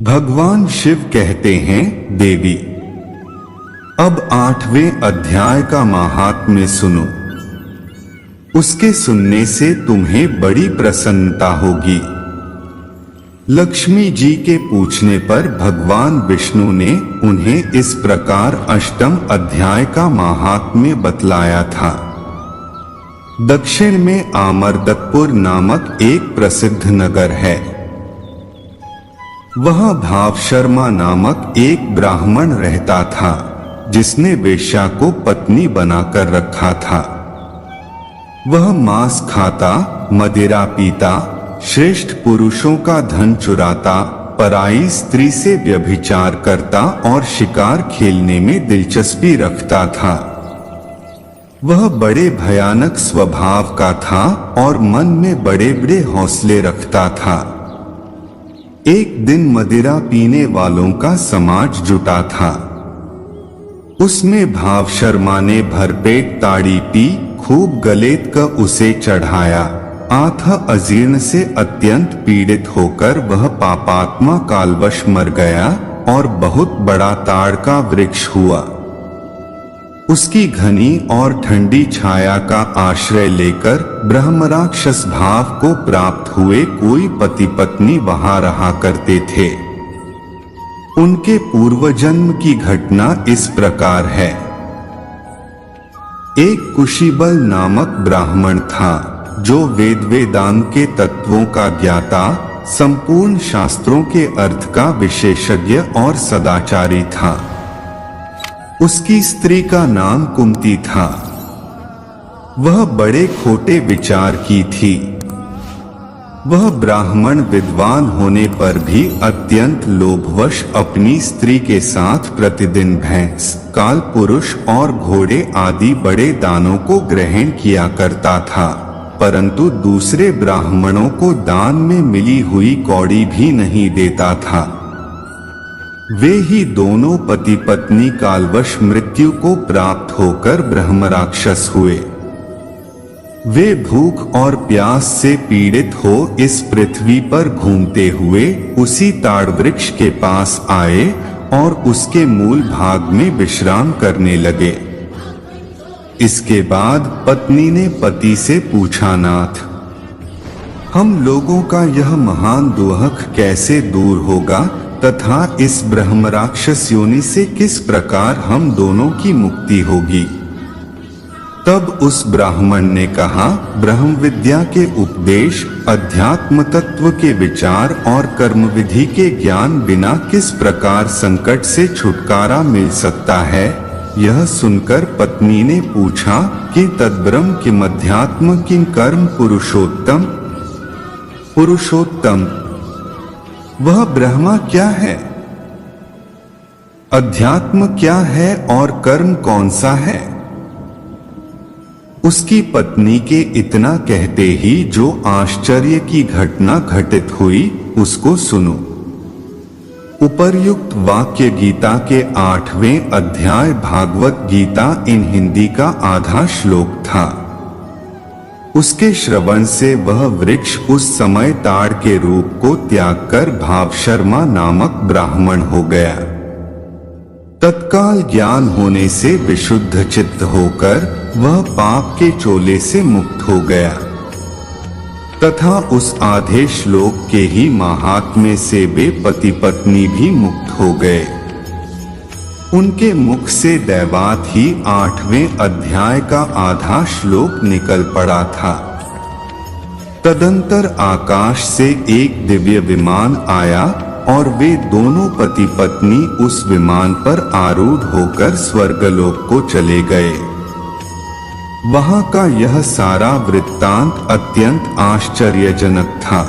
भगवान शिव कहते हैं, देवी, अब 8वें अध्याय का महात्म्य सुनो। उसके सुनने से तुम्हें बड़ी प्रसन्नता होगी। लक्ष्मी जी के पूछने पर भगवान विष्णु ने उन्हें इस प्रकार अष्टम अध्याय का महात्म्य बतलाया था। दक्षिण में आमरदत्तपुर नामक एक प्रसिद्ध नगर है। वहां भाव शर्मा नामक एक ब्राह्मण रहता था, जिसने वेश्या को पत्नी बनाकर रखा था। वह मांस खाता, मदिरा पीता, श्रेष्ठ पुरुषों का धन चुराता, पराई स्त्री से व्यभिचार करता और शिकार खेलने में दिलचस्पी रखता था। वह बड़े भयानक स्वभाव का था और मन में बड़े बड़े हौसले रखता था। एक दिन मदिरा पीने वालों का समाज जुटा था। उसमें भाव शर्मा ने भरपेट ताड़ी पी, खूब गलेत कर उसे चढ़ाया। आंख अजीर्ण से अत्यंत पीड़ित होकर वह पापात्मा कालवश मर गया और बहुत बड़ा ताड़ का वृक्ष हुआ। उसकी घनी और ठंडी छाया का आश्रय लेकर ब्रह्मराक्षस भाव को प्राप्त हुए कोई पति पत्नी वहां रहा करते थे। उनके पूर्व जन्म की घटना इस प्रकार है। एक कुशीबल नामक ब्राह्मण था, जो वेद वेदांत के तत्वों का ज्ञाता, संपूर्ण शास्त्रों के अर्थ का विशेषज्ञ और सदाचारी था। उसकी स्त्री का नाम कुंती था। वह बड़े खोटे विचार की थी। वह ब्राह्मण विद्वान होने पर भी अत्यंत लोभवश अपनी स्त्री के साथ प्रतिदिन भैंस, काल पुरुष और घोड़े आदि बड़े दानों को ग्रहण किया करता था, परंतु दूसरे ब्राह्मणों को दान में मिली हुई कौड़ी भी नहीं देता था। वे ही दोनों पति पत्नी कालवश मृत्यु को प्राप्त होकर ब्रह्मराक्षस हुए। वे भूख और प्यास से पीड़ित हो इस पृथ्वी पर घूमते हुए उसी ताड़ वृक्ष के पास आए और उसके मूल भाग में विश्राम करने लगे। इसके बाद पत्नी ने पति से पूछा, नाथ, हम लोगों का यह महान दुहक कैसे दूर होगा तथा इस ब्रह्मराक्षस योनि से किस प्रकार हम दोनों की मुक्ति होगी? तब उस ब्राह्मण ने कहा, ब्रह्म विद्या के उपदेश, अध्यात्म तत्व के विचार और कर्म विधि के ज्ञान बिना किस प्रकार संकट से छुटकारा मिल सकता है? यह सुनकर पत्नी ने पूछा कि तद्ब्रह्म किम अध्यात्म किम कर्म पुरुषोत्तम? पुरुषोत्तम, वह ब्रह्मा क्या है? अध्यात्म क्या है और कर्म कौन सा है? उसकी पत्नी के इतना कहते ही जो आश्चर्य की घटना घटित हुई, उसको सुनो। उपर्युक्त वाक्य गीता के 8वें अध्याय भागवत गीता इन हिंदी का आधा श्लोक था। उसके श्रवण से वह वृक्ष उस समय ताड़ के रूप को त्याग कर भाव शर्मा नामक ब्राह्मण हो गया। तत्काल ज्ञान होने से विशुद्ध चित्त होकर वह पाप के चोले से मुक्त हो गया तथा उस आधे श्लोक के ही महात्म्य से वे पति पत्नी भी मुक्त हो गए। उनके मुख से दैवात ही 8वें अध्याय का आधा श्लोक निकल पड़ा था। तदंतर आकाश से एक दिव्य विमान आया और वे दोनों पति पत्नी उस विमान पर आरूढ़ होकर स्वर्गलोक को चले गए। वहां का यह सारा वृत्तांत अत्यंत आश्चर्यजनक था।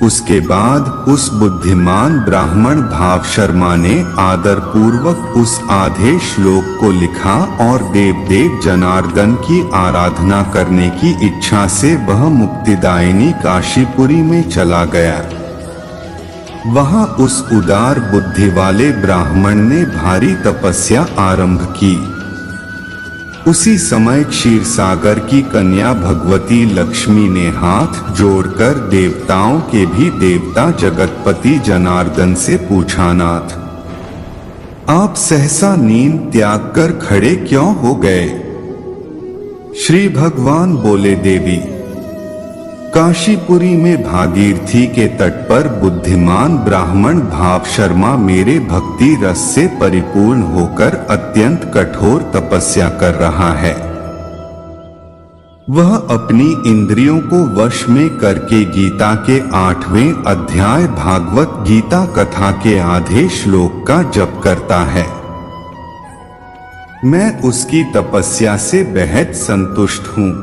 उसके बाद उस बुद्धिमान ब्राह्मण भाव शर्मा ने आदर पूर्वक उस आधे श्लोक को लिखा और देवदेव जनार्दन की आराधना करने की इच्छा से वह मुक्तिदायिनी काशीपुरी में चला गया। वहां उस उदार बुद्धि वाले ब्राह्मण ने भारी तपस्या आरंभ की। उसी समय क्षीरसागर की कन्या भगवती लक्ष्मी ने हाथ जोड़कर देवताओं के भी देवता जगतपति जनार्दन से पूछा, नाथ आप सहसा नींद त्याग कर खड़े क्यों हो गए? श्री भगवान बोले, देवी, काशीपुरी में भागीरथी के तट पर बुद्धिमान ब्राह्मण भाव शर्मा मेरे भक्ति रस से परिपूर्ण होकर अत्यंत कठोर तपस्या कर रहा है। वह अपनी इंद्रियों को वश में करके गीता के 8वें अध्याय भागवत गीता कथा के आधे श्लोक का जप करता है। मैं उसकी तपस्या से बेहद संतुष्ट हूं।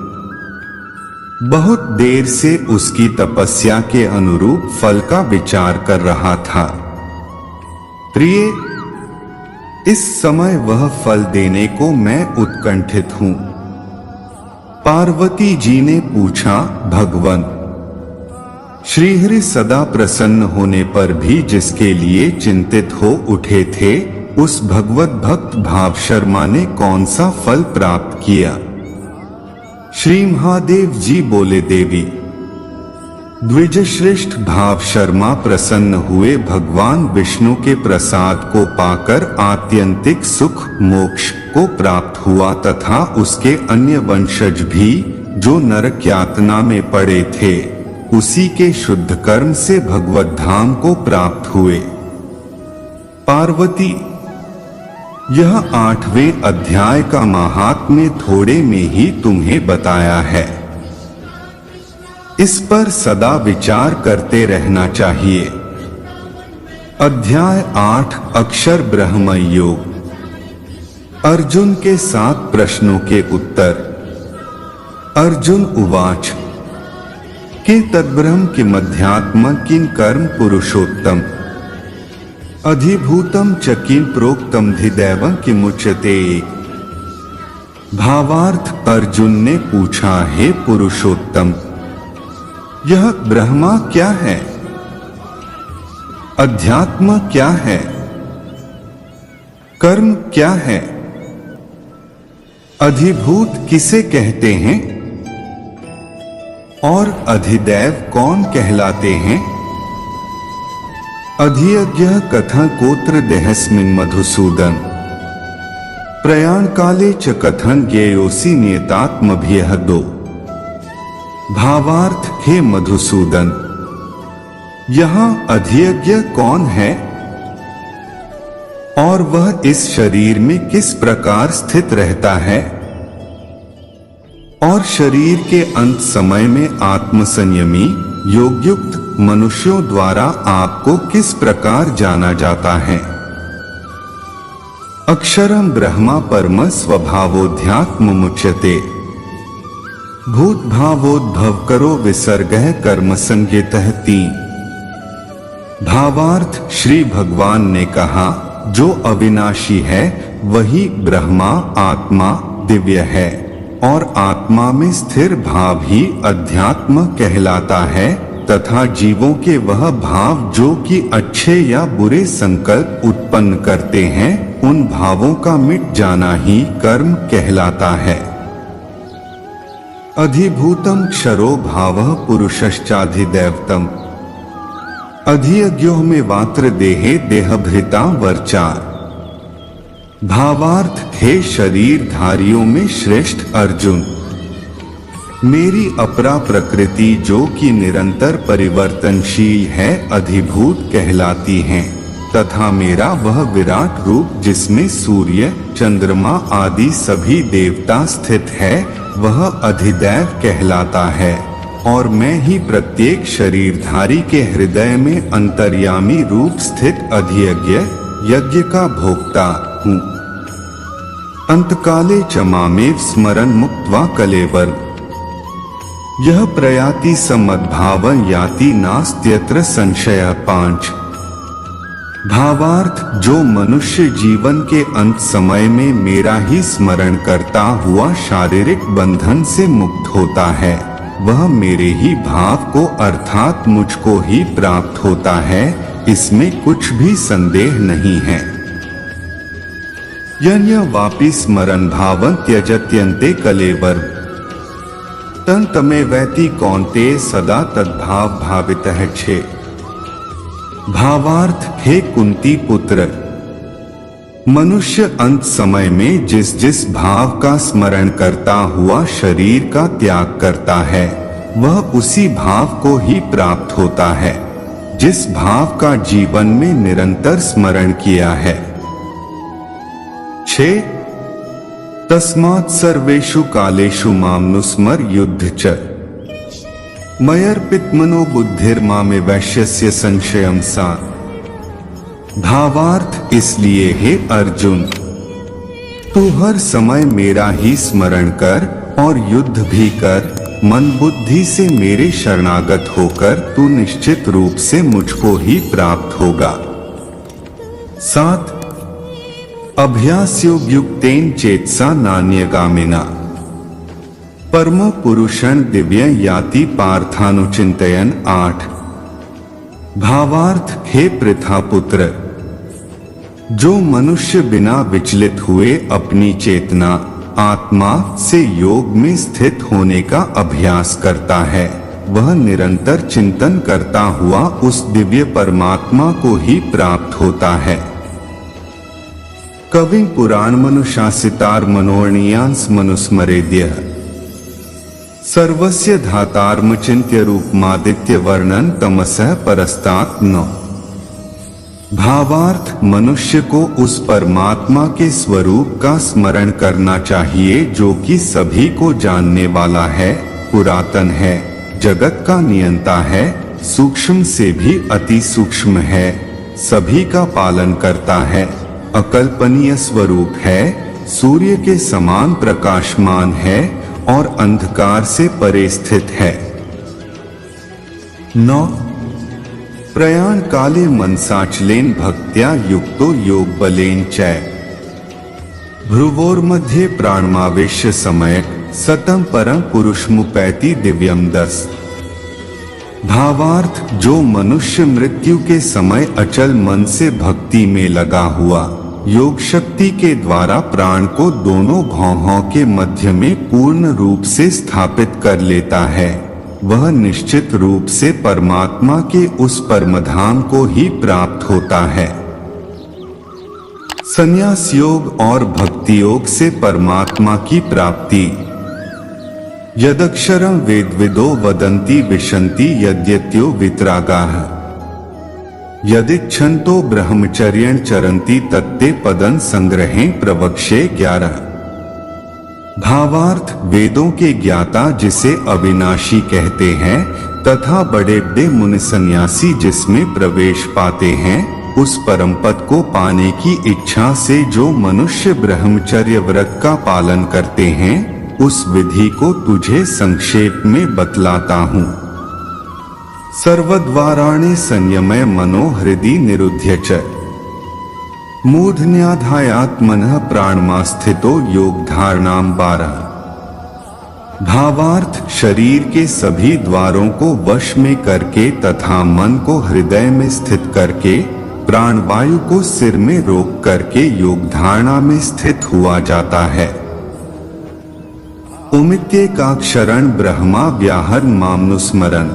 बहुत देर से उसकी तपस्या के अनुरूप फल का विचार कर रहा था। प्रिय, इस समय वह फल देने को मैं उत्कंठित हूं। पार्वती जी ने पूछा, भगवन, श्रीहरि सदा प्रसन्न होने पर भी जिसके लिए चिंतित हो उठे थे, उस भगवत भक्त भाव शर्मा ने कौन सा फल प्राप्त किया? श्री महादेव जी बोले, देवी, द्विजश्रेष्ठ भाव शर्मा प्रसन्न हुए भगवान विष्णु के प्रसाद को पाकर आत्यंतिक सुख मोक्ष को प्राप्त हुआ तथा उसके अन्य वंशज भी जो नरक यातना में पड़े थे, उसी के शुद्ध कर्म से भगवत धाम को प्राप्त हुए। पार्वती, यह 8वें अध्याय का महात्म्य थोड़े में ही तुम्हें बताया है। इस पर सदा विचार करते रहना चाहिए। अध्याय 8 अक्षर ब्रह्म योग। अर्जुन के 7 प्रश्नों के उत्तर। अर्जुन उवाच, के तद्ब्रह्म किमध्यात्म किं कर्म पुरुषोत्तम अधिभूतम च किं प्रोक्तम धिदैवं किमुच्यते। भावार्थ, अर्जुन ने पूछा, हे पुरुषोत्तम, यह ब्रह्मा क्या है? अध्यात्म क्या है? कर्म क्या है? अधिभूत किसे कहते हैं? और अधिदैव कौन कहलाते हैं? अधियज्ञ कथं कोत्र देहस्मिन् मधुसूदन प्रयाण काले च कथं ज्ञेयोसि नियतात्मभिः दो। भावार्थ, हे मधुसूदन, यहाँ अधियज्ञ कौन है और वह इस शरीर में किस प्रकार स्थित रहता है और शरीर के अंत समय में आत्मसंयमी योगयुक्त मनुष्यों द्वारा आपको किस प्रकार जाना जाता है? अक्षरम ब्रह्मा परम स्वभावोध्यात्म मुच्यते भूत भावोद्भव करो विसर्गः कर्म संज्ञितः 3। भावार्थ, श्री भगवान ने कहा, जो अविनाशी है वही ब्रह्मा आत्मा दिव्य है और आत्मा में स्थिर भाव ही अध्यात्म कहलाता है तथा जीवों के वह भाव जो कि अच्छे या बुरे संकल्प उत्पन्न करते हैं, उन भावों का मिट जाना ही कर्म कहलाता है। अधिभूतम क्षरो भावः पुरुषश्चाधिदैवतम अधियज्ञो में वात्र देहे देहभृता वर्चार। भावार्थ, हे शरीरधारियों में श्रेष्ठ अर्जुन, मेरी अपरा प्रकृति जो कि निरंतर परिवर्तनशील है अधिभूत कहलाती है तथा मेरा वह विराट रूप जिसमें सूर्य चंद्रमा आदि सभी देवता स्थित है वह अधिदैव कहलाता है और मैं ही प्रत्येक शरीरधारी के हृदय में अंतर्यामी रूप स्थित अधियज्ञ यज्ञ का भोक्ता हूँ। अंतकाले च मामेव स्मरन् मुक्त्वा कलेवर यह प्रयाति समद्भावं याति नास्त्यत्र संशयः 5। भावार्थ, जो मनुष्य जीवन के अंत समय में मेरा ही स्मरण करता हुआ शारीरिक बंधन से मुक्त होता है वह मेरे ही भाव को अर्थात मुझको ही प्राप्त होता है, इसमें कुछ भी संदेह नहीं है। यन्य वापि स्मरण भावं त्यजत्यन्ते कलेवर तन तमे वैति कौन्ते सदा तद्भाव भावितः छे। भावार्थ, हे कुंती पुत्र, मनुष्य अंत समय में जिस जिस भाव का स्मरण करता हुआ शरीर का त्याग करता है, वह उसी भाव को ही प्राप्त होता है जिस भाव का जीवन में निरंतर स्मरण किया है। 6 तस्मात् सर्वेषु कालेषु मामनुस्मर युद्ध च मयर्पित मनो बुद्धिर्मामे वैश्यस्य संशयम सा। भावार्थ, इसलिए हे अर्जुन, तू हर समय मेरा ही स्मरण कर और युद्ध भी कर। मन बुद्धि से मेरे शरणागत होकर तू निश्चित रूप से मुझको ही प्राप्त होगा। 7 अभ्यासयोगयुक्तेन चेतसा नान्यगामिना परमो पुरुषं दिव्य याति पार्थानुचिंतयन्। 8 भावार्थ, हे पृथा पुत्र, जो मनुष्य बिना विचलित हुए अपनी चेतना आत्मा से योग में स्थित होने का अभ्यास करता है, वह निरंतर चिंतन करता हुआ उस दिव्य परमात्मा को ही प्राप्त होता है। कवि पुराण मनुशासितार मनोर्णीयांस मनुस्मरेद्य सर्वस्य धातार्म चिंत्य रूपमादित्य वर्णन तमसः परस्तात् न। भावार्थ, मनुष्य को उस परमात्मा के स्वरूप का स्मरण करना चाहिए जो कि सभी को जानने वाला है, पुरातन है, जगत का नियंता है, सूक्ष्म से भी अति सूक्ष्म है, सभी का पालन करता है, अकल्पनीय स्वरूप है, सूर्य के समान प्रकाशमान है और अंधकार से परे स्थित है। 9 प्रयाण काले मनसाचलेन भक्त्या युक्तो योग बलेन चै भ्रुवोर्मध्ये प्राणमावेश्य समय सतम परम पुरुषमुपैति दिव्यम 10। भावार्थ, जो मनुष्य मृत्यु के समय अचल मन से भक्ति में लगा हुआ योग शक्ति के द्वारा प्राण को दोनों भौहों के मध्य में पूर्ण रूप से स्थापित कर लेता है, वह निश्चित रूप से परमात्मा के उस परमधाम को ही प्राप्त होता है। संन्यास योग और भक्ति योग से परमात्मा की प्राप्ति। यदक्षरं वेदविदो वदन्ति विशन्ति यद्यत्यो वितरागाः यदिच्छन्तो ब्रह्मचर्यं चरन्ति तत्ते पदं संग्रहें प्रवक्ष्ये 11। भावार्थ, वेदों के ज्ञाता जिसे अविनाशी कहते हैं तथा बड़े बड़े मुनि सन्यासी जिसमें प्रवेश पाते हैं, उस परम पद को पाने की इच्छा से जो मनुष्य ब्रह्मचर्य व्रत का पालन करते हैं, उस विधि को तुझे संक्षेप में बतलाता हूँ। सर्वद्वाराणि संयमय मनो हृदि निरुध्य च मूर्धन्याधायात्मनः प्राणमास्थितो योग धारणाम 12। भावार्थ, शरीर के सभी द्वारों को वश में करके तथा मन को हृदय में स्थित करके प्राणवायु को सिर में रोक करके योग धारणा में स्थित हुआ जाता है। उमित्येकाक्षरं ब्रह्मा व्याहरन् मामनुस्मरन्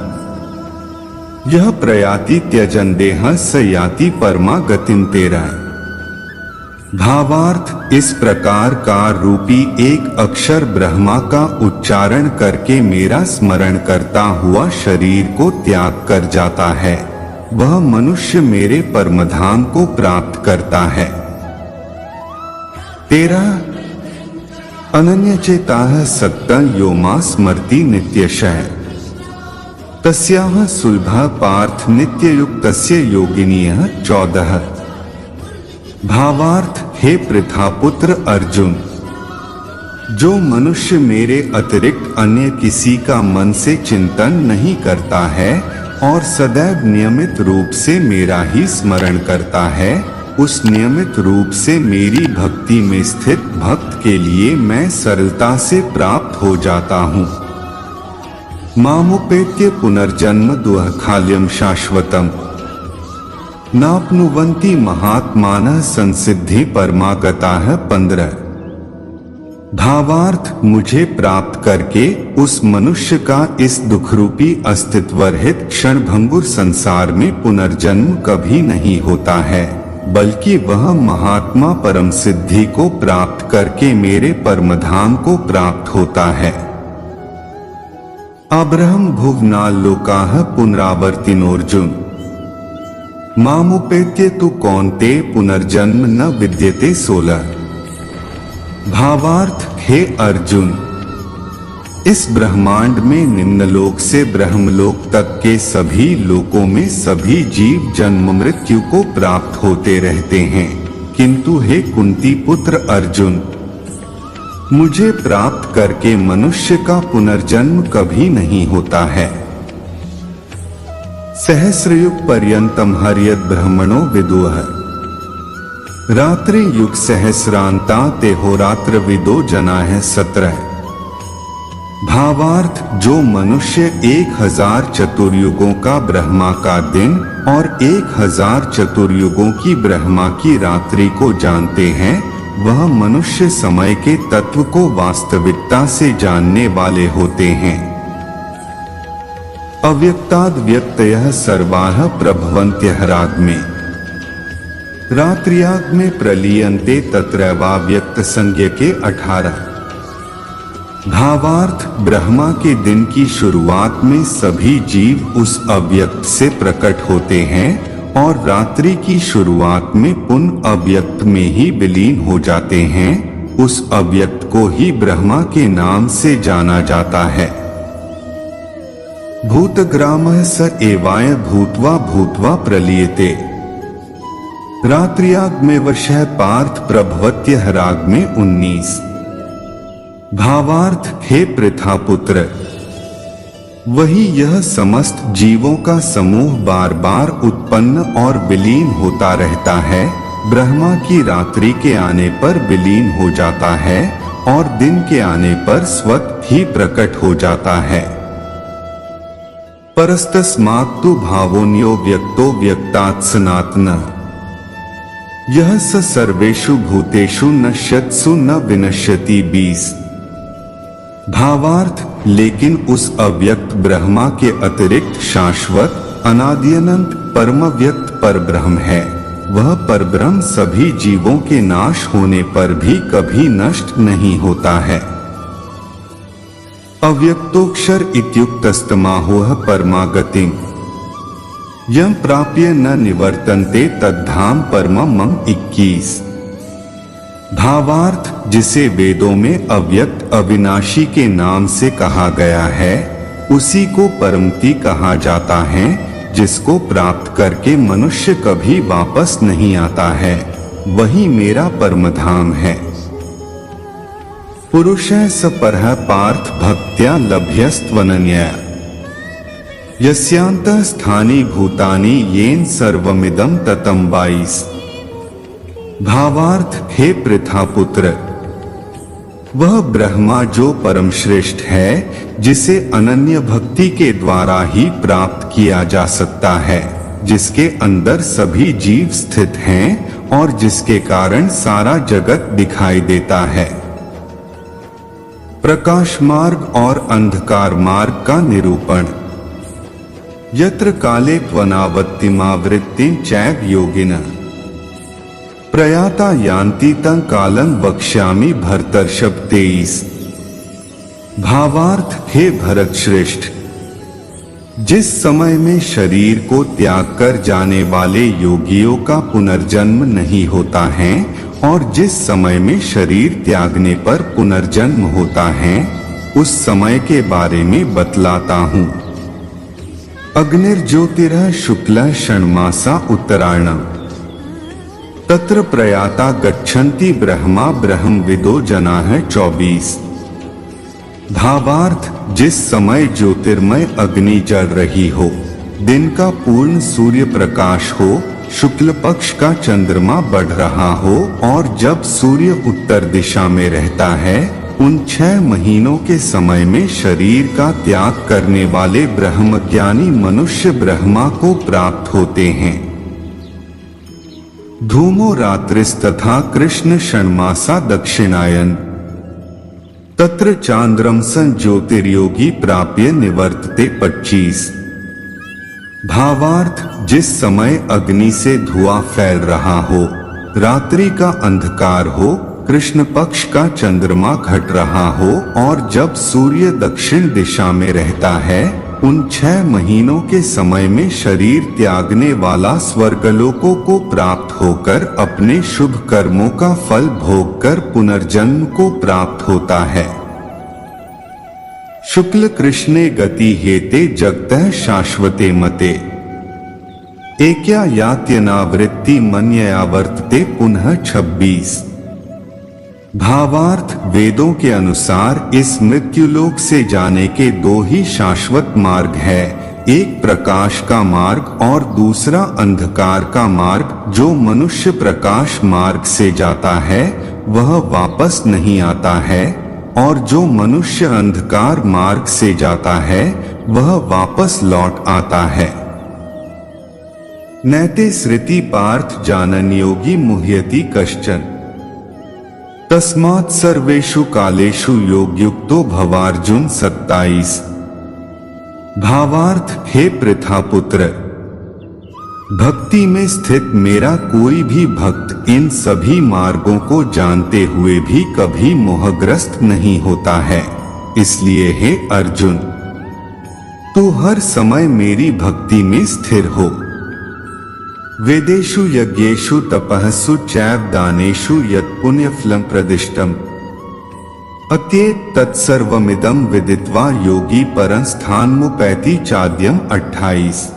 यह प्रयाति त्यजन देह स याति परमा गतिं 13। भावार्थ, इस प्रकार कार रूपी एक अक्षर ब्रह्मा का उच्चारण करके मेरा स्मरण करता हुआ शरीर को त्याग कर जाता है, वह मनुष्य मेरे परमधाम को प्राप्त करता है। 13 अनन्यचेताः सत्तं यो मां स्मरति नित्यशः तस्याः सुलभः पार्थ नित्ययुक्तस्य योगिनीः 14। भावार्थ, हे पृथा पुत्र अर्जुन, जो मनुष्य मेरे अतिरिक्त अन्य किसी का मन से चिंतन नहीं करता है और सदैव नियमित रूप से मेरा ही स्मरण करता है, उस नियमित रूप से मेरी भक्ति में स्थित भक्त के लिए मैं सरलता से प्राप्त हो जाता हूँ। मामुपेत्य पुनर्जन्म दुःखालयं शाश्वतम् नाप्नुवन्ति महात्मानः संसिद्धि परमागताः 15। भावार्थ, मुझे प्राप्त करके उस मनुष्य का इस दुखरूपी अस्तित्व रहित क्षणभंगुर संसार में पुनर्जन्म कभी नहीं होता है, बल्कि वह महात्मा परम सिद्धि को प्राप्त करके मेरे परमधाम को प्राप्त होता है। अब्रह्म भुवनाल्लोकाः पुनरावर्तिनोऽर्जुन मामुपेत्य तु कौन्तेय पुनर्जन्म न विद्यते 16। भावार्थ, हे अर्जुन, इस ब्रह्मांड में निम्नलोक से ब्रह्मलोक तक के सभी लोकों में सभी जीव जन्म मृत्यु को प्राप्त होते रहते हैं, किंतु हे कुंती पुत्र अर्जुन, मुझे प्राप्त करके मनुष्य का पुनर्जन्म कभी नहीं होता है। सहस्रयुग पर्यंतम हर्यद ब्रह्मणो विदुः रात्रि युग सहस्रांता ते होरात्र विदो जनाः 17। भावार्थ, जो मनुष्य 1000 चतुर्युगों का ब्रह्मा का दिन और 1000 चतुर्युगों की ब्रह्मा की रात्रि को जानते हैं, वह मनुष्य समय के तत्व को वास्तविकता से जानने वाले होते हैं। अव्यक्ताद् व्यक्तयः सर्वाः प्रभवन्त्यः राग्मे रात्र्याग्मे प्रलीयन्ते तत्रैवाव्यक्त संज्ञके 18। भावार्थ, ब्रह्मा के दिन की शुरुआत में सभी जीव उस अव्यक्त से प्रकट होते हैं और रात्रि की शुरुआत में पुनः अव्यक्त में ही विलीन हो जाते हैं। उस अव्यक्त को ही ब्रह्मा के नाम से जाना जाता है। भूतग्रामः स एवाय भूत्वा भूत्वा प्रलीयते रात्र्याग्मेवशः पार्थ प्रभवत्यः राग्मे 19। भावार्थ, हे पृथापुत्र, वही यह समस्त जीवों का समूह बार बार उत्पन्न और विलीन होता रहता है, ब्रह्मा की रात्रि के आने पर विलीन हो जाता है और दिन के आने पर स्वतः ही प्रकट हो जाता है। परस्तस्मात्तु भावोऽन्यो व्यक्तो व्यक्तात् सनातनः यह स सर्वेषु भूतेषु नश्यत्सु न विनश्यति 20। भावार्थ, लेकिन उस अव्यक्त ब्रह्मा के अतिरिक्त शाश्वत अनाद्यनंत परमव्यक्त परब्रह्म है। वह परब्रह्म सभी जीवों के नाश होने पर भी कभी नष्ट नहीं होता है। अव्यक्तोक्षर इत्युक्तस्तमाहोह परमागतिं यं प्राप्य न निवर्तन्ते तद्धाम परमं 21। भावार्थ, जिसे वेदों में अव्यक्त अविनाशी के नाम से कहा गया है, उसी को परमति कहा जाता है, जिसको प्राप्त करके मनुष्य कभी वापस नहीं आता है। वही मेरा परमधाम है। पुरुषः स परः पार्थ भक्त्या लभ्यस्त्वनन्यया यस्यान्तः स्थानि भूतानि येन सर्वमिदं ततं 22। भावार्थ, हे पृथापुत्र, वह ब्रह्मा जो परम श्रेष्ठ है, जिसे अनन्य भक्ति के द्वारा ही प्राप्त किया जा सकता है, जिसके अंदर सभी जीव स्थित हैं और जिसके कारण सारा जगत दिखाई देता है। प्रकाश मार्ग और अंधकार मार्ग का निरूपण। यत्र काले त्वनावत्तिमावृत्तिं चैव योगिनः प्रयाता यान्ति तं कालं वक्ष्यामि भरतर्षभ 23। भावार्थ, हे भरत श्रेष्ठ, जिस समय में शरीर को त्याग कर जाने वाले योगियों का पुनर्जन्म नहीं होता है और जिस समय में शरीर त्यागने पर पुनर्जन्म होता है, उस समय के बारे में बतलाता हूँ। अग्निर्ज्योतिरः शुक्लः षण्मासा उत्तरायणम् तत्र प्रयाता गच्छन्ति ब्रह्मा ब्रह्मविदो जनाः 24। भावार्थ, जिस समय ज्योतिर्मय अग्नि जल रही हो, दिन का पूर्ण सूर्य प्रकाश हो, शुक्ल पक्ष का चंद्रमा बढ़ रहा हो और जब सूर्य उत्तर दिशा में रहता है, उन 6 महीनों के समय में शरीर का त्याग करने वाले ब्रह्मज्ञानी मनुष्य ब्रह्मा को प्राप्त होते हैं। धूमो रात्रिस्तथा कृष्ण षण्मासा दक्षिणायन तत्र चांद्रम सन ज्योतिर्योगी प्राप्य निवर्तते 25। भावार्थ, जिस समय अग्नि से धुआं फैल रहा हो, रात्रि का अंधकार हो, कृष्ण पक्ष का चंद्रमा घट रहा हो और जब सूर्य दक्षिण दिशा में रहता है, उन 6 महीनों के समय में शरीर त्यागने वाला स्वर्गलोकों को प्राप्त होकर अपने शुभ कर्मों का फल भोगकर पुनर्जन्म को प्राप्त होता है। शुक्ल कृष्णे गति हेते जगतः शाश्वते मते एक्या यात्यनावृत्ति मन्यया वर्तते पुनः 26। भावार्थ, वेदों के अनुसार इस मृत्युलोक से जाने के 2 ही शाश्वत मार्ग है, एक प्रकाश का मार्ग और दूसरा अंधकार का मार्ग। जो मनुष्य प्रकाश मार्ग से जाता है वह वापस नहीं आता है और जो मनुष्य अंधकार मार्ग से जाता है वह वापस लौट आता है। नैते श्रुति पार्थ जानन योगी मुह्यति कश्चन तस्मात् सर्वेषु कालेषु योगयुक्तो भवार्जुन 27। भावार्थ, हे पृथा पुत्र, भक्ति में स्थित मेरा कोई भी भक्त इन सभी मार्गों को जानते हुए भी कभी मोहग्रस्त नहीं होता है। इसलिए हे अर्जुन, तू हर समय मेरी भक्ति में स्थिर हो। वेदेषु यज्ञेषु तपःसु चैव दानेषु यत् पुण्यफलं प्रदिष्टम् अत्येत तत्सर्वमिदं विदित्वा योगी परं स्थानमुपैति चाद्यम् 28।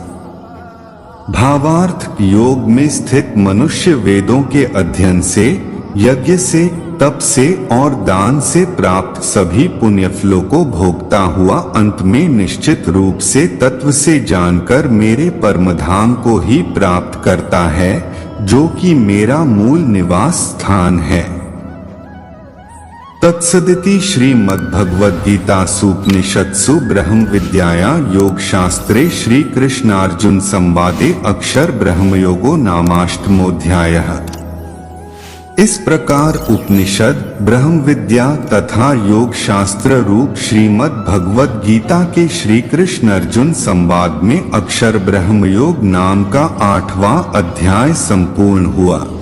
भावार्थ, योग में स्थित मनुष्य वेदों के अध्ययन से, यज्ञ से, तप से और दान से प्राप्त सभी पुण्यफलों को भोगता हुआ अंत में निश्चित रूप से तत्व से जानकर मेरे परमधाम को ही प्राप्त करता है, जो कि मेरा मूल निवास स्थान है। तत्सदिति श्रीमद्भगवद्गीतासूपनिषत्सु ब्रह्म विद्याया योग शास्त्रे श्री कृष्णार्जुन संवादे अक्षर ब्रह्मयोगो नामाष्टमोऽध्यायः। इस प्रकार उपनिषद, ब्रह्म विद्या तथा योग शास्त्र रूप श्रीमद् भगवद गीता के श्री कृष्ण अर्जुन संवाद में अक्षर ब्रह्मयोग नाम का 8वां अध्याय संपूर्ण हुआ।